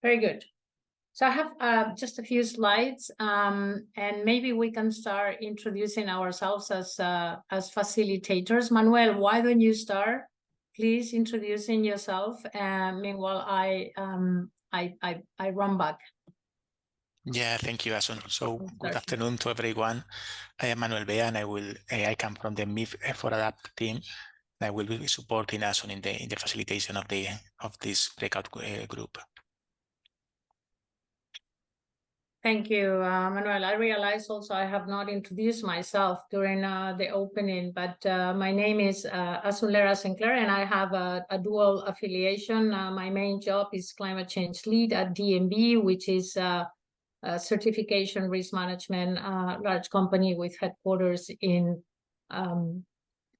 Very good. So I have just a few slides, and maybe we can start introducing ourselves as facilitators. Manuel, why don't you start, please, introducing yourself? Meanwhile, I run back. Yeah, thank you, Asun. So good afternoon to everyone. I am Manuel Bea, and I come from the MIF for Adapt team. I will be supporting Asun in the facilitation of this breakout group. Thank you, Manuel. I realize also I have not introduced myself during the opening, but my name is Asun Lera Sinclair, and I have a dual affiliation. My main job is climate change lead at DNB, which is a certification risk management large company with headquarters in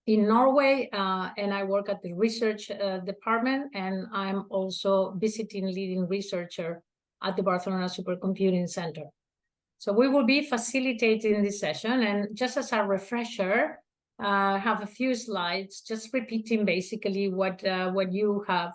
Norway, and I work at the research department, and I'm also visiting leading researcher at the Barcelona Supercomputing Center. So we will be facilitating this session, and just as a refresher, I have a few slides just repeating basically what you have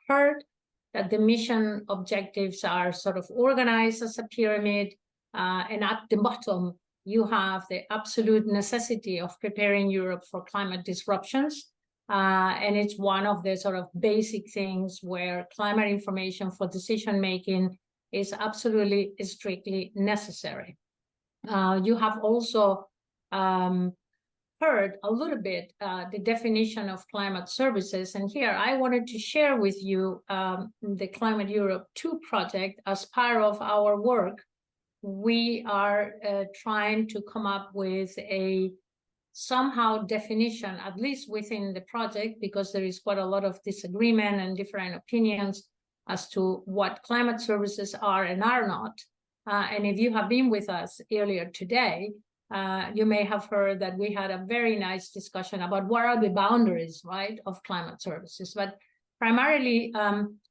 heard, that the mission objectives are sort of organized as a pyramid, and at the bottom you have the absolute necessity of preparing Europe for climate disruptions. And it's one of the sort of basic things where climate information for decision-making is absolutely strictly necessary. You have also heard a little bit the definition of climate services. And here I wanted to share with you the Climate Europe 2 project. As part of our work, we are trying to come up with a somehow definition, at least within the project, because there is quite a lot of disagreement and different opinions as to what climate services are and are not. And if you have been with us earlier today, you may have heard that we had a very nice discussion about what are the boundaries, right, of climate services. But primarily,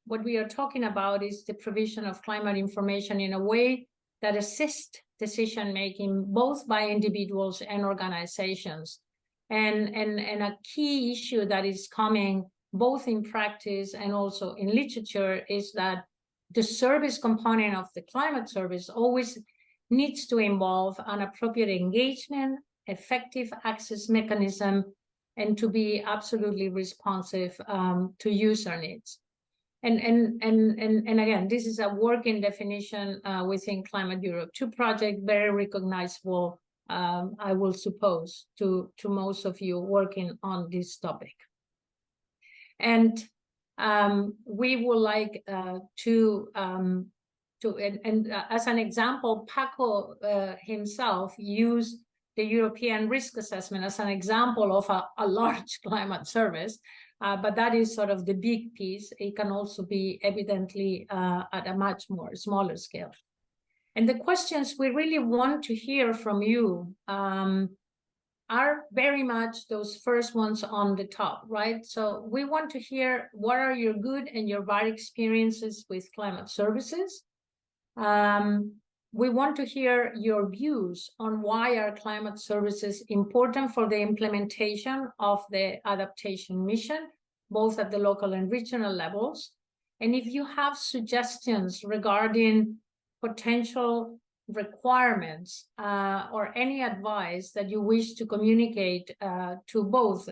what we are talking about is the provision of climate information in a way that assists decision-making, both by individuals and organizations. And a key issue that is coming both in practice and also in literature is that the service component of the climate service always needs to involve an appropriate engagement, effective access mechanism, and to be absolutely responsive to user needs. And again, this is a working definition within Climate Europe 2 project, very recognizable, I will suppose, to most of you working on this topic. And we would like to as an example, Paco himself used the European risk assessment as an example of a large climate service, but that is sort of the big piece. It can also be evidently at a much more smaller scale. And the questions we really want to hear from you are very much those first ones on the top, right? So we want to hear what are your good and your bad experiences with climate services. We want to hear your views on why are climate services important for the implementation of the adaptation mission, both at the local and regional levels. And if you have suggestions regarding potential requirements or any advice that you wish to communicate to both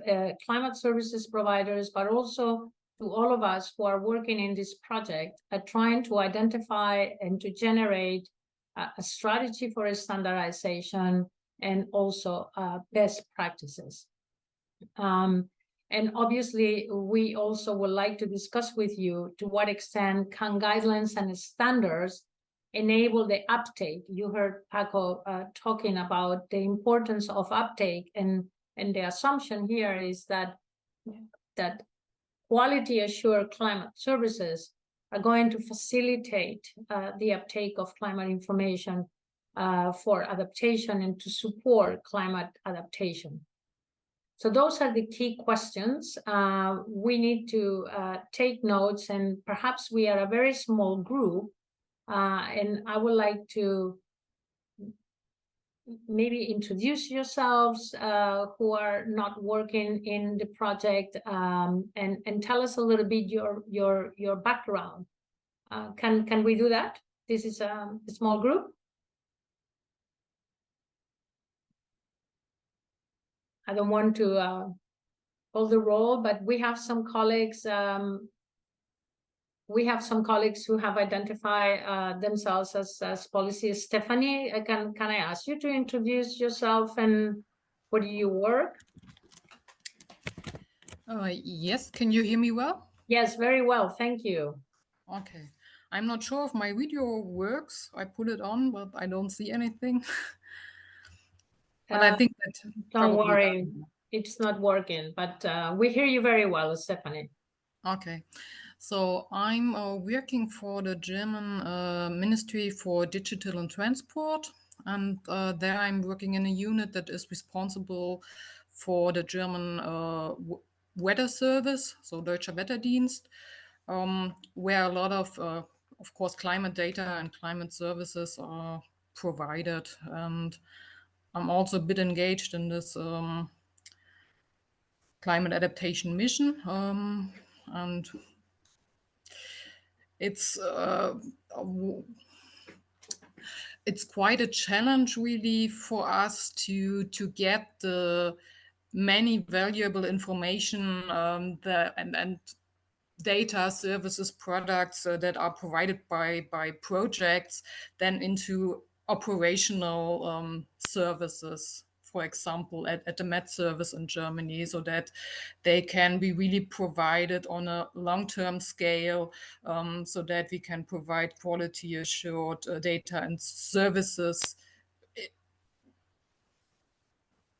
climate services providers, but also to all of us who are working in this project at trying to identify and to generate a strategy for a standardization and also best practices. And obviously, we also would like to discuss with you to what extent can guidelines and standards enable the uptake. You heard Paco talking about the importance of uptake, and the assumption here is that quality assured climate services are going to facilitate the uptake of climate information for adaptation and to support climate adaptation. So those are the key questions. We need to take notes, and perhaps we are a very small group, and I would like to maybe introduce yourselves who are not working in the project, and tell us a little bit your background. Can we do that? This is a small group. I don't want to hold the role, but we have some colleagues. We have some colleagues who have identified themselves as policy. Stephanie, can I ask you to introduce yourself and where do you work? Yes, can you hear me well? Yes, very well, thank you. Okay, I'm not sure if my video works. I put it on, but I don't see anything. But I think that don't probably worry, it's not working, but we hear you very well, Stephanie. Okay, so I'm working for the German Ministry for Digital and Transport, and there I'm working in a unit that is responsible for the German weather service, so Deutscher Wetterdienst, where a lot of course, climate data and climate services are provided. And I'm also a bit engaged in this climate adaptation mission, and it's quite a challenge really for us to get the many valuable information and data, services, products that are provided by projects then into operational services, for example, at the Met service in Germany, so that they can be really provided on a long-term scale, so that we can provide quality assured data and services,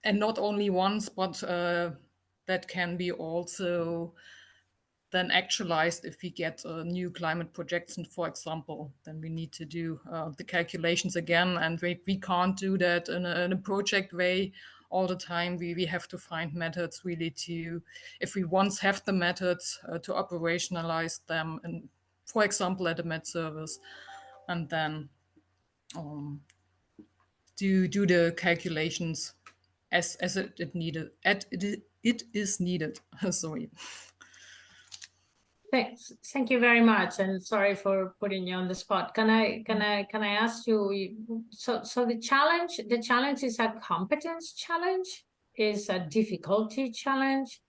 and not only once, but that can be also then actualized if we get new climate projections, for example. Then we need to do the calculations again, and we can't do that in a project way all the time. We have to find methods really to, if we once have the methods, to operationalize them, and for example at the Met service, and then do the calculations as it needed. It is needed. Sorry. Thanks. Thank you very much, and sorry for putting you on the spot. Can I ask you? So the challenge is a competence challenge, is a difficulty challenge.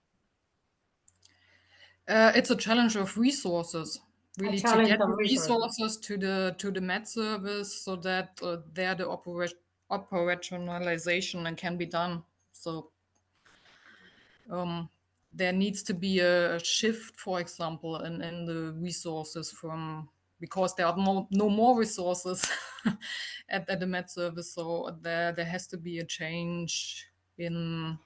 It's a challenge of resources, really, to get the resources resources to the Met service, so that there the operationalization and can be done. So there needs to be a shift, for example, in the resources from, because there are no more resources at the Met service. So there has to be a change in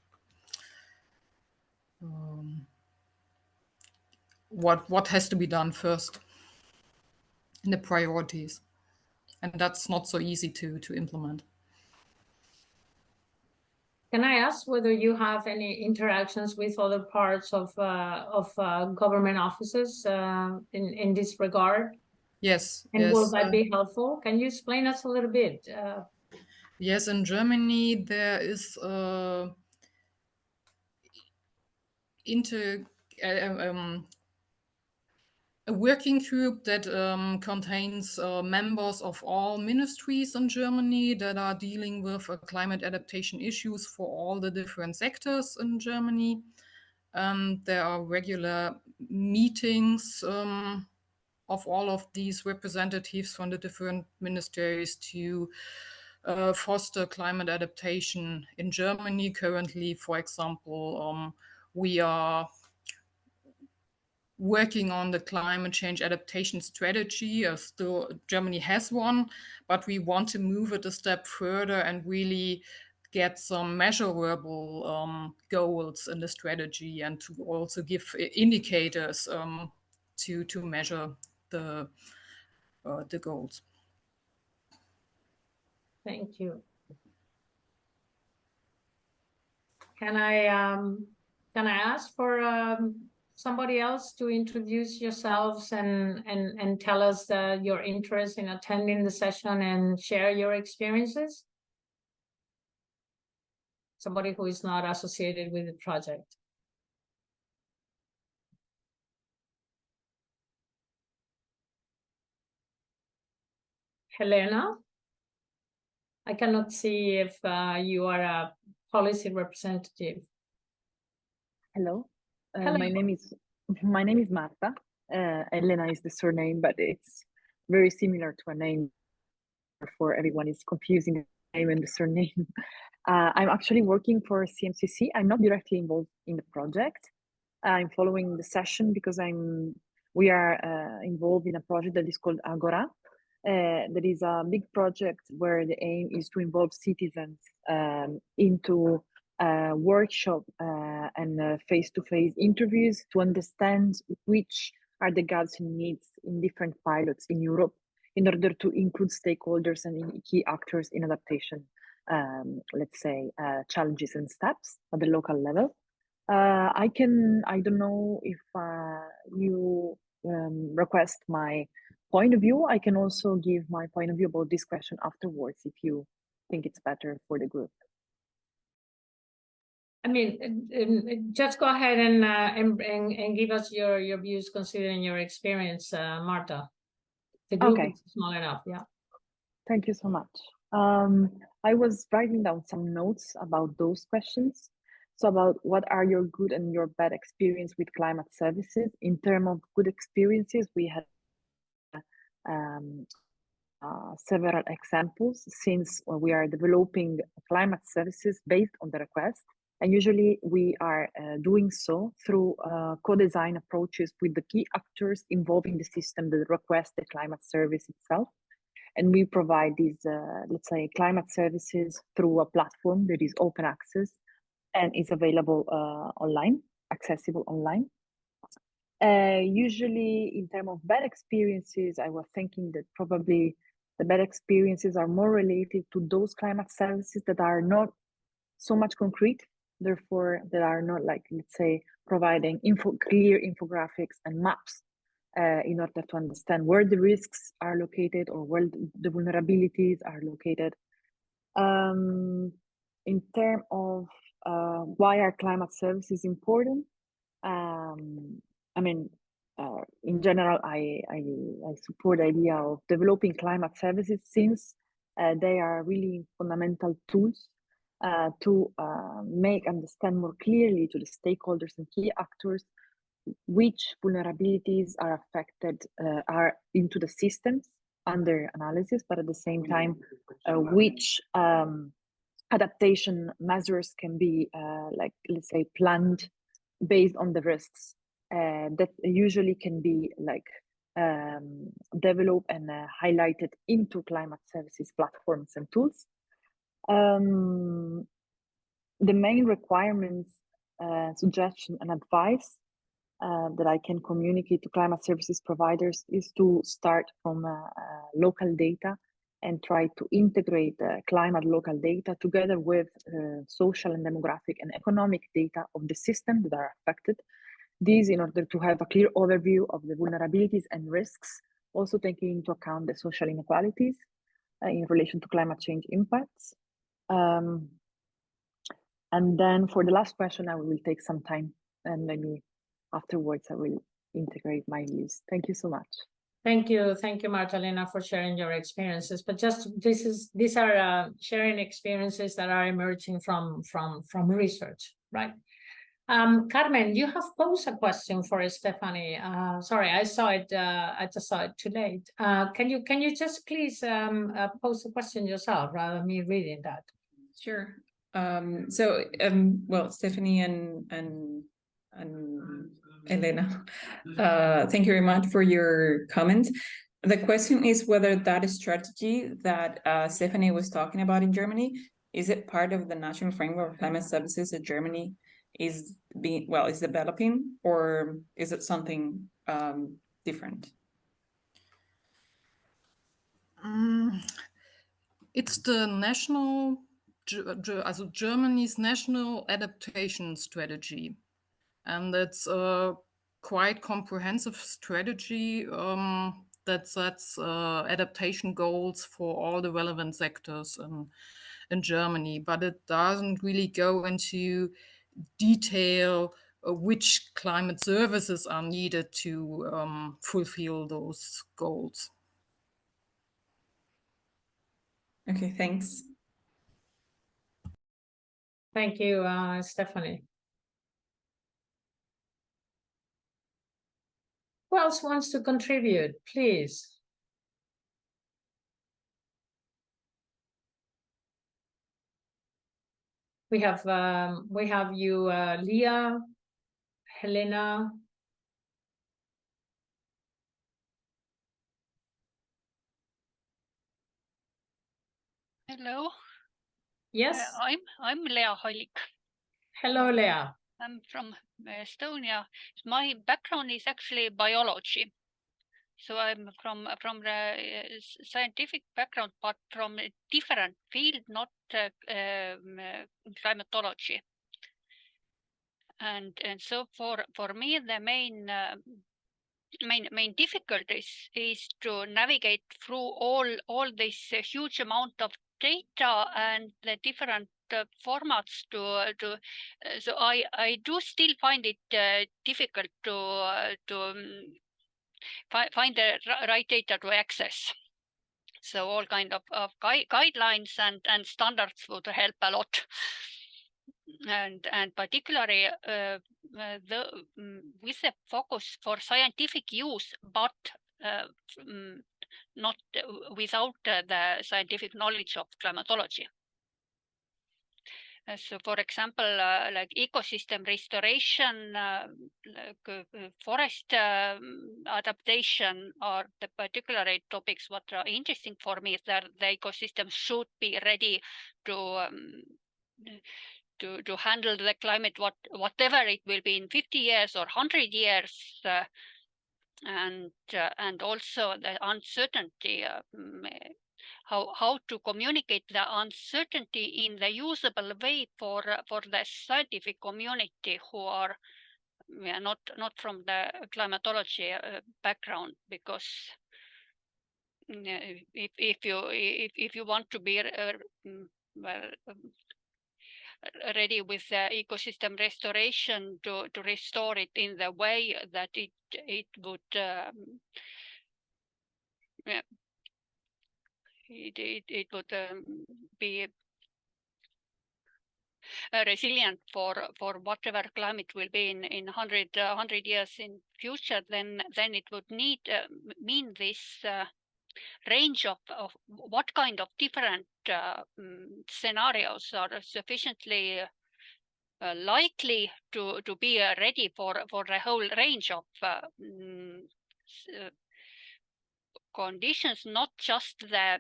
what has to be done first in the priorities. And that's not so easy to implement. Can I ask whether you have any interactions with other parts of government offices in this regard? Yes. And yes. will that be helpful? Can you explain us a little bit? Yes, in Germany there is a working group that contains members of all ministries in Germany that are dealing with climate adaptation issues for all the different sectors in Germany. There are regular meetings of all of these representatives from the different ministries to foster climate adaptation in Germany. Currently, for example, we are working on the climate change adaptation strategy. Still, Germany has one, but we want to move it a step further and really get some measurable goals in the strategy, and to also give indicators to measure the goals. Thank you. Can I ask for somebody else to introduce yourselves and tell us your interest in attending the session and share your experiences? Somebody who is not associated with the project. Helena? I cannot see if you are a policy representative. Hello. Hello. My name is Marta. Elena is the surname, but it's very similar to a name. Therefore, everyone is confusing the name and the surname. I'm actually working for CMCC. I'm not directly involved in the project. I'm following the session because we are involved in a project that is called Agora. That is a big project where the aim is to involve citizens into workshop and face-to-face interviews to understand which are the gaps and needs in different pilots in Europe in order to include stakeholders and key actors in adaptation, let's say, challenges and steps at the local level. I don't know if you request my point of view. I can also give my point of view about this question afterwards if you think it's better for the group. I mean, just go ahead and give us your views considering your experience, Marta. The group is small enough, yeah. Thank you so much. I was writing down some notes about those questions. So about what are your good and your bad experience with climate services. In terms of good experiences, we had several examples since we are developing climate services based on the request. And usually we are doing so through co-design approaches with the key actors involving the system that request the climate service itself. And we provide these, let's say, climate services through a platform that is open access and is available online, accessible online. Usually in terms of bad experiences, I was thinking that probably the bad experiences are more related to those climate services that are not so much concrete, therefore that are not like, let's say, providing clear infographics and maps in order to understand where the risks are located or where the vulnerabilities are located. In terms of why are climate services important? I mean, in general, I support the idea of developing climate services since they are really fundamental tools to make understand more clearly to the stakeholders and key actors which vulnerabilities are affected are into the systems under analysis, but at the same time, which adaptation measures can be like, let's say, planned based on the risks that usually can be like developed and highlighted into climate services platforms and tools. The main requirements, suggestion and advice that I can communicate to climate services providers is to start from local data and try to integrate climate local data together with social and demographic and economic data of the system that are affected. These in order to have a clear overview of the vulnerabilities and risks, also taking into account the social inequalities in relation to climate change impacts. And then for the last question, I will take some time and maybe afterwards I will integrate my views. Thank you so much. Thank you, Marta Elena, for sharing your experiences. But just these are sharing experiences that are emerging from research, right? Carmen, you have posed a question for Stephanie. Sorry, I saw it. I just saw it too late. Can you just please pose the question yourself rather than me reading that? Sure. Well, Stephanie and Elena, thank you very much for your comment. The question is whether that strategy that Stephanie was talking about in Germany, is it part of the national framework of climate services that Germany is developing, or is it something different? It's the Germany's national adaptation strategy. And it's a quite comprehensive strategy that sets adaptation goals for all the relevant sectors in Germany, but it doesn't really go into detail which climate services are needed to fulfill those goals. Okay, thanks. Thank you, Stephanie. Who else wants to contribute, please? We have you, Leah, Helena. Hello. Yes. I'm Lea Hallik. Hello, Leah. I'm from Estonia. My background is actually biology. So I'm from the scientific background, but from a different field, not climatology. And so for me, the main difficulties is to navigate through all this huge amount of data and the different formats so I do still find it difficult to find the right data to access. So all kind of guidelines and standards would help a lot. And particularly with a focus for scientific use, but not without the scientific knowledge of climatology. So, for example, like ecosystem restoration, forest adaptation are the particular topics what are interesting for me. That the ecosystem should be ready to handle the climate, whatever it will be in 50 years or 100 years, and also the uncertainty. How to communicate the uncertainty in the usable way for the scientific community who are not from the climatology background, because if you want to be ready with the ecosystem restoration to restore it in the way that it would it would be resilient for whatever climate will be in 100 years in future, then it would mean this range of what kind of different scenarios are sufficiently likely to be ready for the whole range of conditions, not just the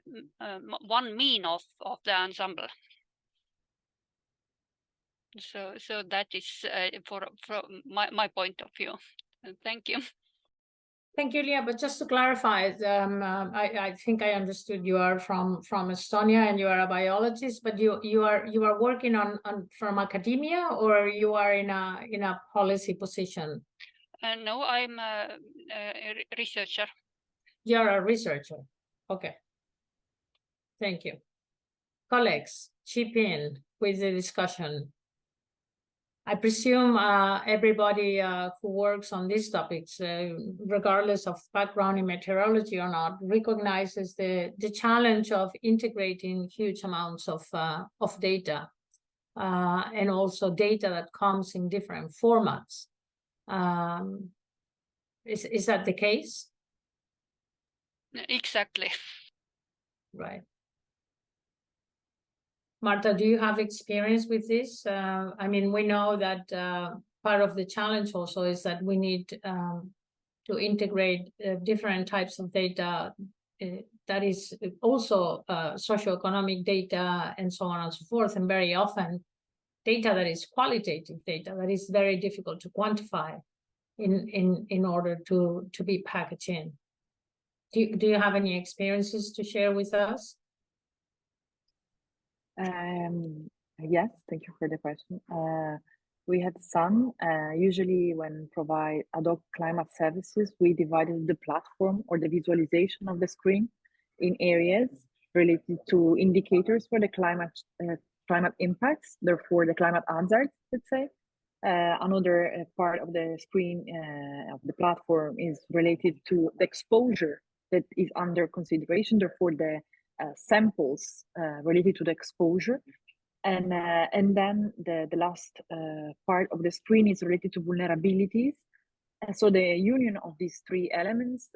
one mean of the ensemble. So that is from my point of view. Thank you. Thank you, Leah. But just to clarify, I think I understood you are from Estonia and you are a biologist, but you are working on from academia, or you are in a policy position? No, I'm a researcher. You're a researcher. Okay. Thank you. Colleagues, chip in with the discussion. I presume everybody who works on these topics, regardless of background in meteorology or not, recognizes the challenge of integrating huge amounts of data, and also data that comes in different formats. Is that the case? Exactly. Right. Marta, do you have experience with this? I mean, we know that part of the challenge also is that we need to integrate different types of data that is also socioeconomic data and so on and so forth, and very often data that is qualitative data that is very difficult to quantify in order to be packaged in. Do you have any experiences to share with us? Yes, thank you for the question. We had some. Usually when provide ad hoc climate services, we divided the platform or the visualization of the screen in areas related to indicators for the climate impacts, therefore the climate hazards, let's say. Another part of the screen of the platform is related to the exposure that is under consideration, therefore the samples related to the exposure. And then the last part of the screen is related to vulnerabilities. So the union of these three elements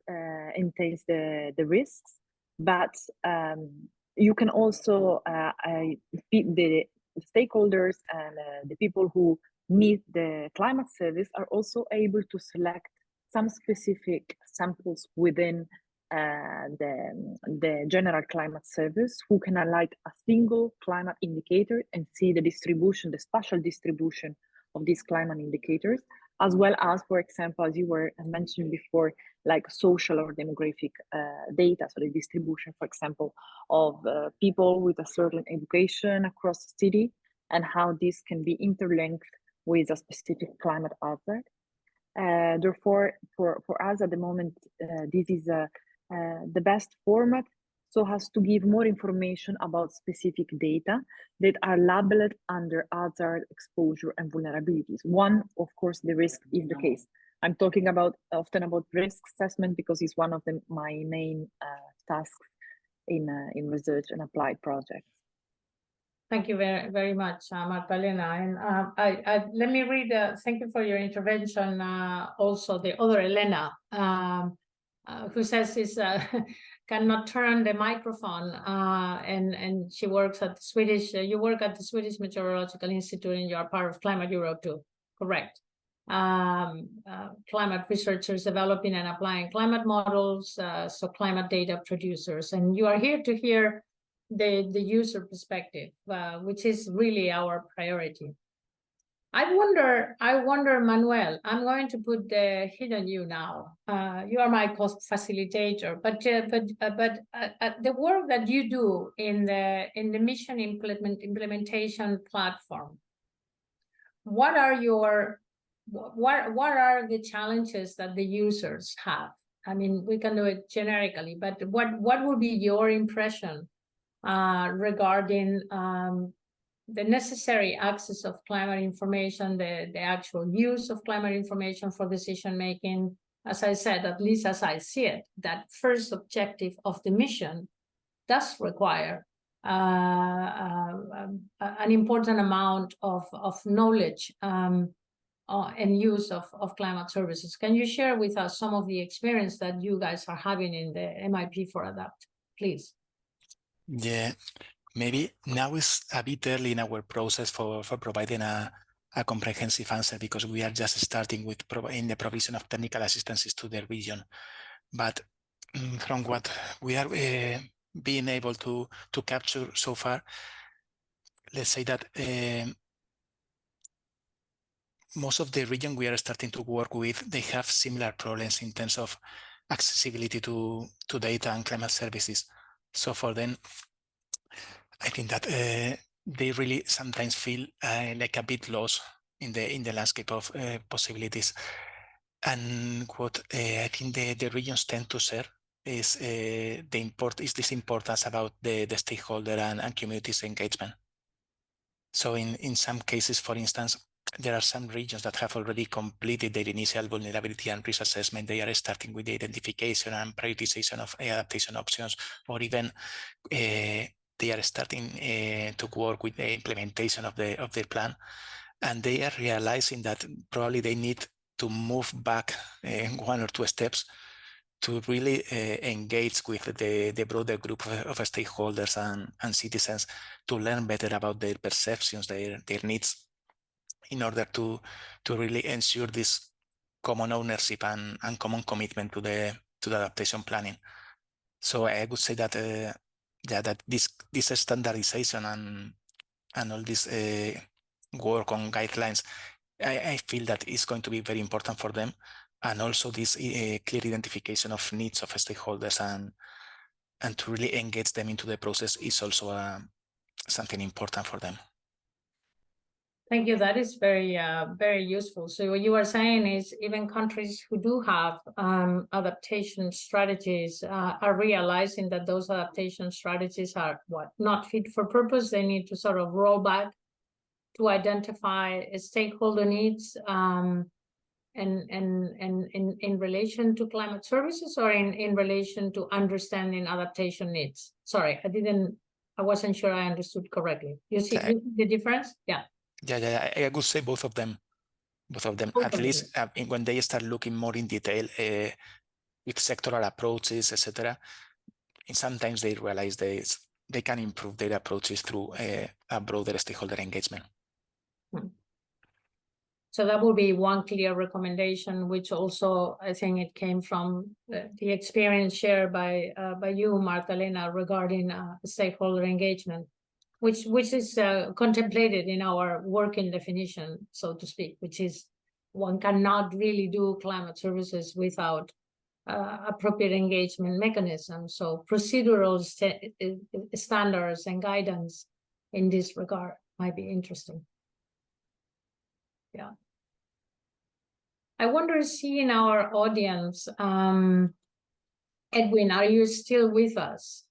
entails the risks, but you can also the stakeholders and the people who need the climate service are also able to select some specific samples within the general climate service, who can highlight a single climate indicator and see the distribution, the spatial distribution of these climate indicators, as well as, for example, as you were mentioning before, like social or demographic data, so the distribution, for example, of people with a certain education across the city, and how this can be interlinked with a specific climate hazard. Therefore, for us at the moment, this is the best format, so has to give more information about specific data that are labeled under hazard, exposure, and vulnerabilities. One, of course, the risk is the case. I'm talking often about risk assessment because it's one of my main tasks in research and applied projects. Thank you very, very much, Marta-Elena. And let me read, thank you for your intervention. Also, the other Elena, who says is cannot turn the microphone, and she works at the Swedish, you work at the Swedish Meteorological Institute, and you are part of Climate Europe too, correct? Climate researchers developing and applying climate models, so climate data producers, and you are here to hear the user perspective, which is really our priority. I wonder, Manuel, I'm going to put the hit on you now. You are my facilitator, but the work that you do in the mission implementation platform, what are the challenges that the users have? I mean, we can do it generically, but what would be your impression regarding the necessary access of climate information, the actual use of climate information for decision making? As I said, at least as I see it, that first objective of the mission does require an important amount of knowledge and use of climate services. Can you share with us some of the experience that you guys are having in the MIP for ADAPT, please? Yeah, maybe now is a bit early in our process for providing a comprehensive answer, because we are just starting with in the provision of technical assistances to the region. But from what we are being able to capture so far, let's say that most of the region we are starting to work with, they have similar problems in terms of accessibility to data and climate services. So for them, I think that they really sometimes feel like a bit lost in the landscape of possibilities. And what I think the regions tend to share is this importance about the stakeholder and communities engagement. So in some cases, for instance, there are some regions that have already completed their initial vulnerability and risk assessment. They are starting with the identification and prioritization of adaptation options, or even they are starting to work with the implementation of their plan, and they are realizing that probably they need to move back one or two steps to really engage with the broader group of stakeholders and citizens to learn better about their perceptions, their needs, in order to really ensure this common ownership and common commitment to the adaptation planning. So I would say that that this standardization and all this work on guidelines, I feel that is going to be very important for them, and also this clear identification of needs of stakeholders and to really engage them into the process is also something important for them. Thank you. That is very, very useful. So what you are saying is even countries who do have adaptation strategies are realizing that those adaptation strategies are not fit for purpose. They need to sort of roll back to identify stakeholder needs in relation to climate services, or in relation to understanding adaptation needs? Sorry, I wasn't sure I understood correctly. You see the difference? Yeah. Yeah, I would say both of them. At least when they start looking more in detail with sectoral approaches, etc. And sometimes they realize they can improve their approaches through a broader stakeholder engagement. So that would be one clear recommendation, which also I think it came from the experience shared by you, Marta-Lena, regarding stakeholder engagement, which is contemplated in our working definition, so to speak, which is one cannot really do climate services without appropriate engagement mechanisms. So procedural standards and guidance in this regard might be interesting. Yeah. I wonder, seeing our audience, Edwin, are you still with us?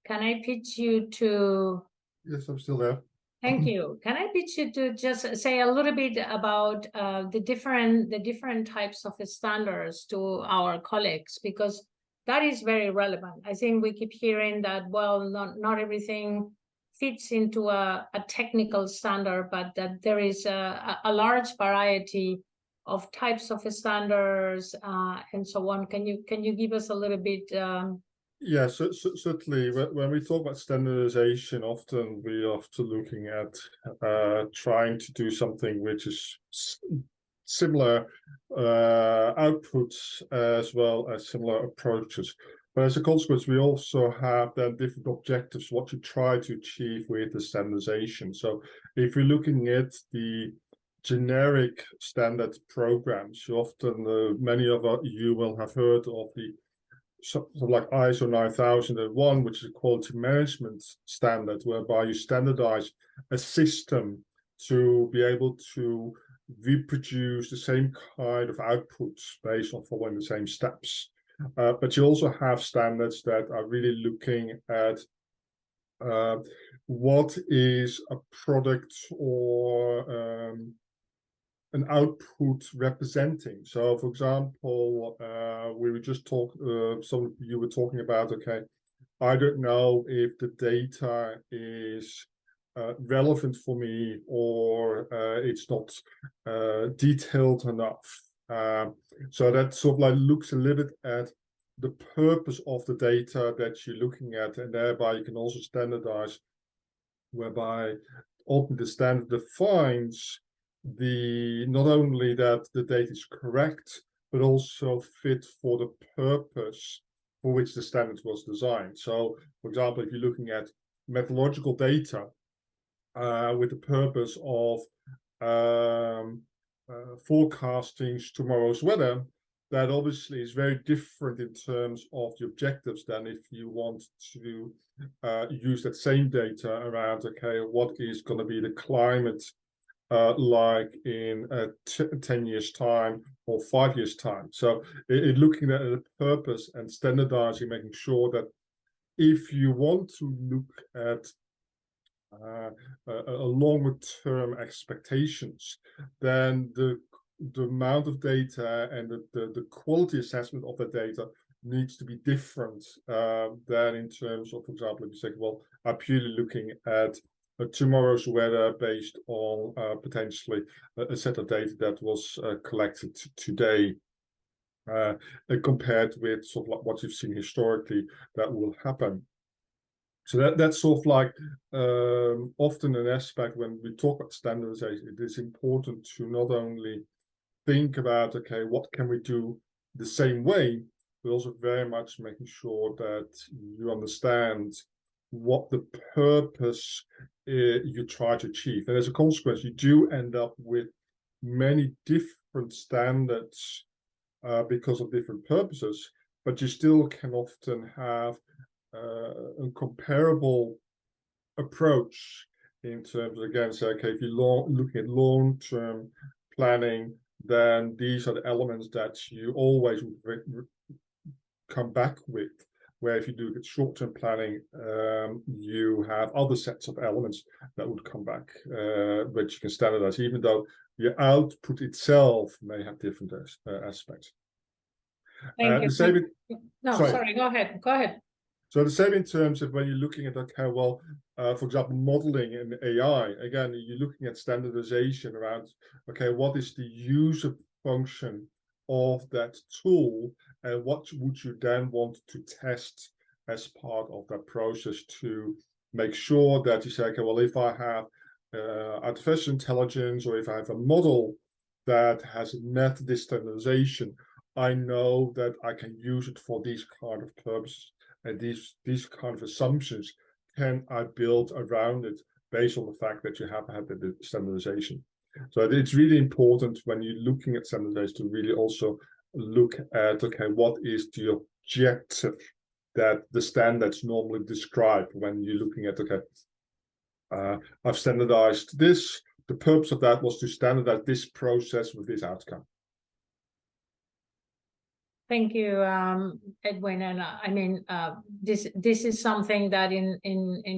Can I pitch you to... Yes, I'm still there. Thank you. Can I pitch you to just say a little bit about the different types of standards to our colleagues, because that is very relevant. I think we keep hearing that, well, not everything fits into a technical standard, but that there is a large variety of types of standards and so on. Can you give us a little bit? Yeah, so certainly. When we talk about standardization, often we are looking at trying to do something which is similar outputs as well as similar approaches. But as a consequence, we also have then different objectives, what you try to achieve with the standardization. So if you're looking at the generic standard programs, you often, many of you will have heard of the something like ISO 9001, which is a quality management standard, whereby you standardize a system to be able to reproduce the same kind of outputs based on following the same steps. But you also have standards that are really looking at what is a product or an output representing. So, for example, we were just some of you were talking about, okay, I don't know if the data is relevant for me, or it's not detailed enough. So that sort of like looks a little bit at the purpose of the data that you're looking at, and thereby you can also standardize, whereby ultimately the standard defines not only that the data is correct, but also fit for the purpose for which the standard was designed. So, for example, if you're looking at methodological data with the purpose of forecasting tomorrow's weather, that obviously is very different in terms of the objectives than if you want to use that same data around, okay, what is going to be the climate like in 10 years time or 5 years time. So looking at the purpose and standardizing, making sure that if you want to look at a longer term expectations, then the amount of data and the quality assessment of the data needs to be different than in terms of, for example, if you say, well, I'm purely looking at tomorrow's weather based on potentially a set of data that was collected today, compared with sort of like what you've seen historically that will happen. So that's sort of like often an aspect when we talk about standardization. It is important to not only think about, okay, what can we do the same way, but also very much making sure that you understand what the purpose you try to achieve. And as a consequence, you do end up with many different standards because of different purposes, but you still can often have a comparable approach in terms of, again, say, okay, if you're looking at long-term planning, then these are the elements that you always come back with. Where if you do short-term planning, you have other sets of elements that would come back, which you can standardize, even though the output itself may have different aspects. Thank you. The same No, sorry, go ahead. Go ahead. So the same in terms of when you're looking at, okay, well, for example, modeling in AI, again, you're looking at standardization around, okay, what is the user function of that tool, and what would you then want to test as part of that process to make sure that you say, okay, well, if I have artificial intelligence, or if I have a model that has met this standardization, I know that I can use it for these kind of purposes, and these kind of assumptions can I build around it based on the fact that you have had the standardization. So it's really important when you're looking at standardization to really also look at, okay, what is the objective that the standards normally describe when you're looking at, okay, I've standardized this. The purpose of that was to standardize this process with this outcome. Thank you, Edwin. And I mean, this is something that in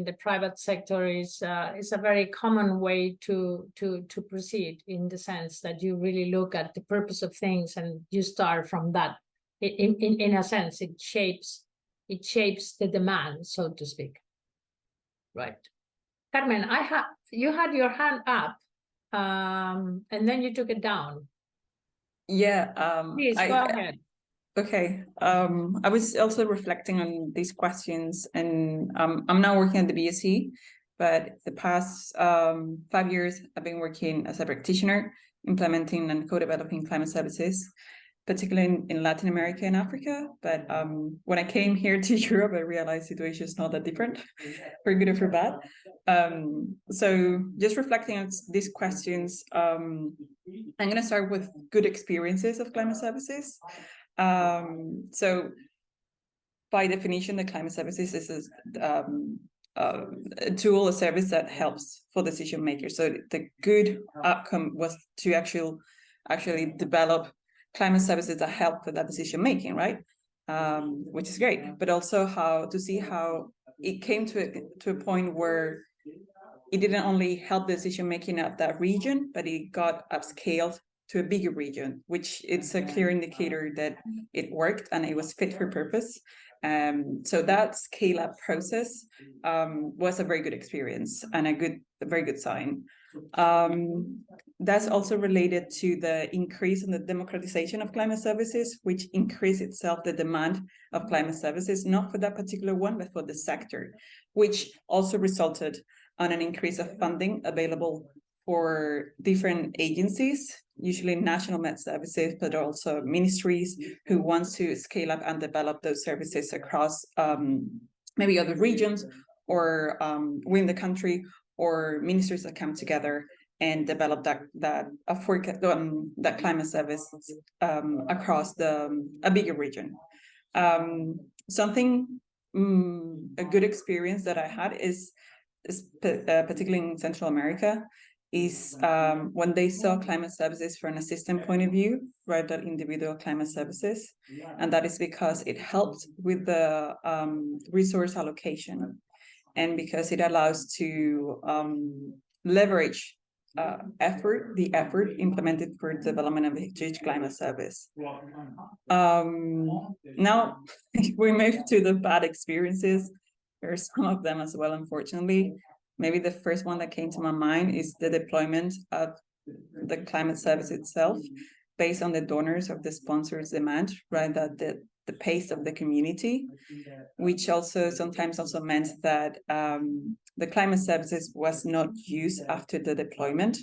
the private sector is a very common way to proceed, in the sense that you really look at the purpose of things and you start from that. In a sense, it shapes the demand, so to speak. Right, Carmen, you had your hand up, and then you took it down. Yeah. Please go ahead. Okay. I was also reflecting on these questions, and I'm now working at the BSc, but the past 5 years I've been working as a practitioner, implementing and co-developing climate services, particularly in Latin America and Africa. But when I came here to Europe, I realized the situation is not that different, for good or for bad. So just reflecting on these questions, I'm going to start with good experiences of climate services. So by definition, the climate services is a tool, a service that helps for decision makers. So the good outcome was to actually develop climate services that help with that decision making, right? Which is great, but also how it came to a point where it didn't only help the decision making of that region, but it got upscaled to a bigger region, which it's a clear indicator that it worked and it was fit for purpose. So that scale up process was a very good experience and a very good sign. That's also related to the increase in the democratization of climate services, which increased itself the demand of climate services, not for that particular one, but for the sector, which also resulted on an increase of funding available for different agencies, usually national met services, but also ministries who want to scale up and develop those services across maybe other regions or within the country, or ministries that come together and develop that climate service across a bigger region. A good experience that I had is particularly in Central America, is when they saw climate services from a system point of view rather than individual climate services. And that is because it helped with the resource allocation, and because it allows to leverage the effort implemented for development of each climate service. Now we move to the bad experiences. There are some of them as well, unfortunately. Maybe the first one that came to my mind is the deployment of the climate service itself based on the donors of the sponsors' demand, right? That the pace of the community, which also sometimes also meant that the climate services was not used after the deployment,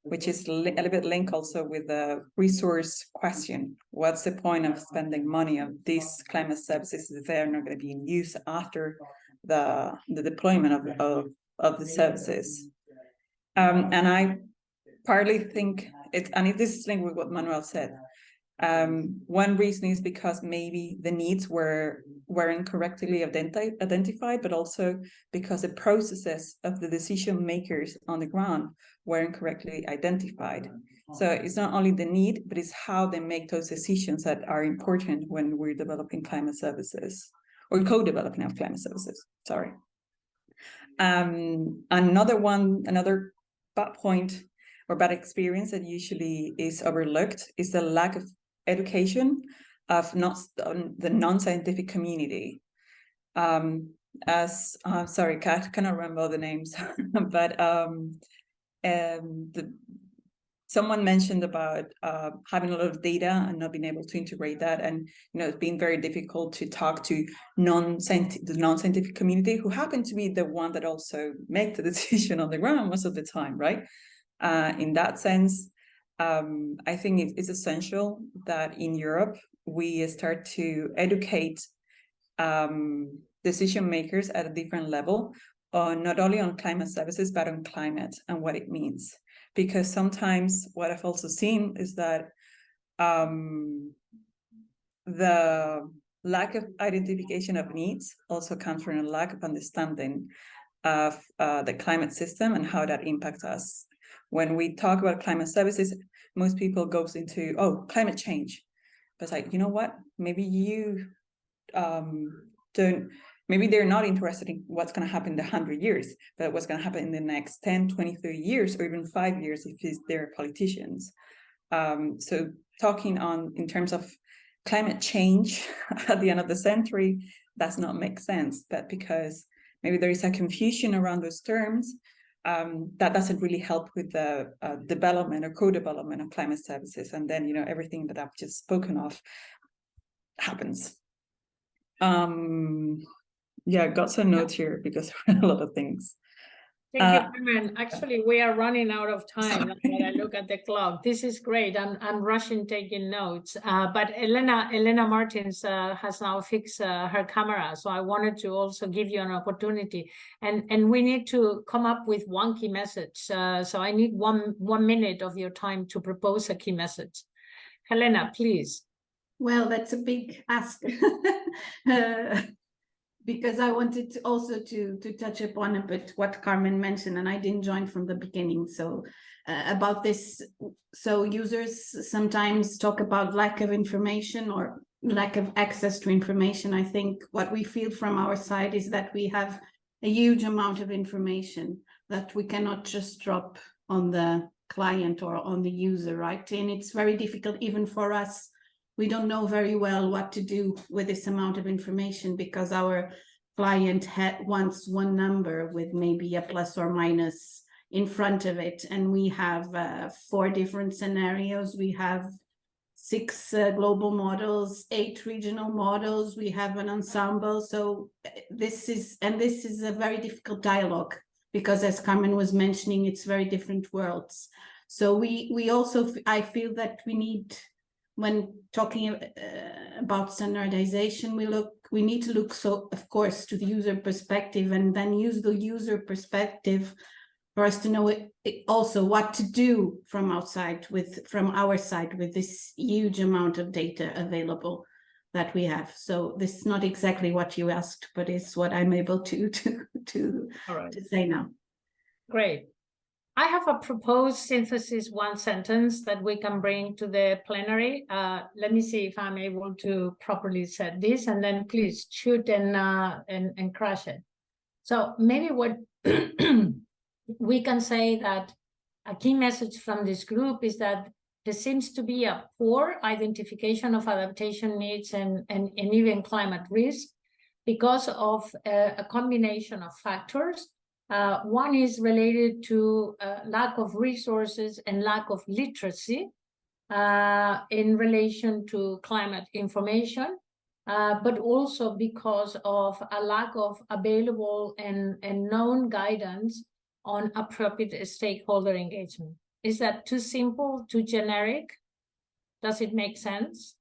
which is a little bit linked also with the resource question. What's the point of spending money on these climate services if they're not going to be in use after the deployment of the services? And I partly think this is linked with what Manuel said. One reason is because maybe the needs weren't correctly identified, but also because the processes of the decision makers on the ground weren't correctly identified. So it's not only the need, but it's how they make those decisions that are important when we're developing climate services, or co-developing of climate services. Sorry. Another bad point or bad experience that usually is overlooked is the lack of education of the non-scientific community. Sorry, I cannot remember the names, but someone mentioned about having a lot of data and not being able to integrate that, and it's been very difficult to talk to the non-scientific community, who happen to be the one that also make the decision on the ground most of the time, right? In that sense, I think it's essential that in Europe we start to educate decision makers at a different level, not only on climate services, but on climate and what it means. Because sometimes what I've also seen is that the lack of identification of needs also comes from a lack of understanding of the climate system and how that impacts us. When we talk about climate services, most people goes into, oh, climate change. But it's like, you know what? Maybe you maybe they're not interested in what's going to happen in 100 years, but what's going to happen in the next 10, 20, 30 years, or even 5 years if they're politicians. So talking in terms of climate change at the end of the century does not make sense, but because maybe there is a confusion around those terms, that doesn't really help with the development or co-development of climate services. And then, everything that I've just spoken of happens. Yeah, I got some notes here because there are a lot of things. Thank you, Carmen. Actually, we are running out of time when I look at the clock. This is great. I'm rushing taking notes. But Elena Martins has now fixed her camera. So I wanted to also give you an opportunity. And we need to come up with one key message. So I need one minute of your time to propose a key message. Helena, please. Well, that's a big ask. Because I wanted to also to touch upon a bit what Carmen mentioned, and I didn't join from the beginning. So about this, so users sometimes talk about lack of information or lack of access to information. I think what we feel from our side is that we have a huge amount of information that we cannot just drop on the client or on the user, right? And it's very difficult even for us. We don't know very well what to do with this amount of information because our client wants one number with maybe a plus or minus in front of it. And we have 4 different scenarios. We have 6 global models, 8 regional models. We have an ensemble. So this is a very difficult dialogue because, as Carmen was mentioning, it's very different worlds. So we also, I feel that we need, when talking about standardization, we need to look, so of course, to the user perspective, and then use the user perspective for us to know also what to do from our side with this huge amount of data available that we have. So this is not exactly what you asked, but it's what I'm able to say now. Great. I have a proposed synthesis, one sentence that we can bring to the plenary. Let me see if I'm able to properly set this, and then please shoot and crush it. So maybe what we can say that a key message from this group is that there seems to be a poor identification of adaptation needs and even climate risk because of a combination of factors. One is related to lack of resources and lack of literacy in relation to climate information, but also because of a lack of available and known guidance on appropriate stakeholder engagement. Is that too simple, too generic? Does it make sense?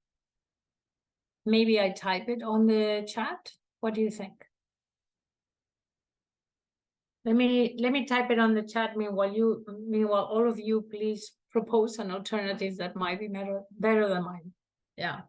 Maybe I type it on the chat. What do you think? Let me type it on the chat. Meanwhile, all of you, please propose an alternative that might be better than mine. Yeah.